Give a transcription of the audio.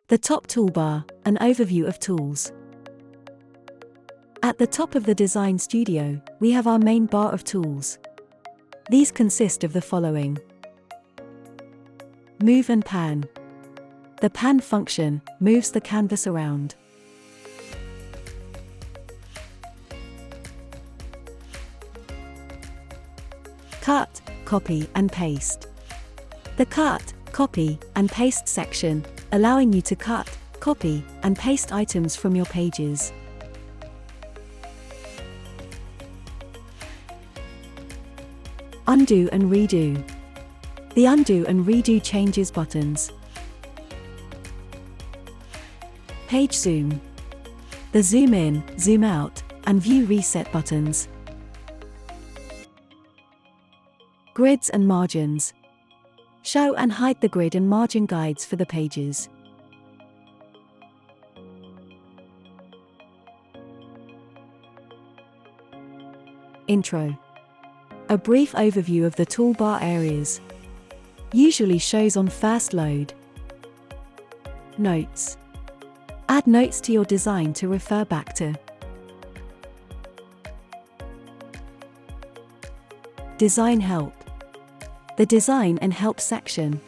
The top toolbar, an overview of tools. At the top of the Design Studio, we have our main bar of tools. These consist of the following. Move and pan. The pan function moves the canvas around. Cut, copy and paste. The cut, copy and paste section, allowing you to cut, copy and paste items from your pages. Undo and redo. The undo and redo changes buttons. Page zoom. The zoom in, zoom out, and view reset buttons. Grids and margins. Show and hide the grid and margin guides for the pages. Intro. A brief overview of the toolbar areas. Usually shows on first load. Notes. Add notes to your design to refer back to. Design help. The design and help section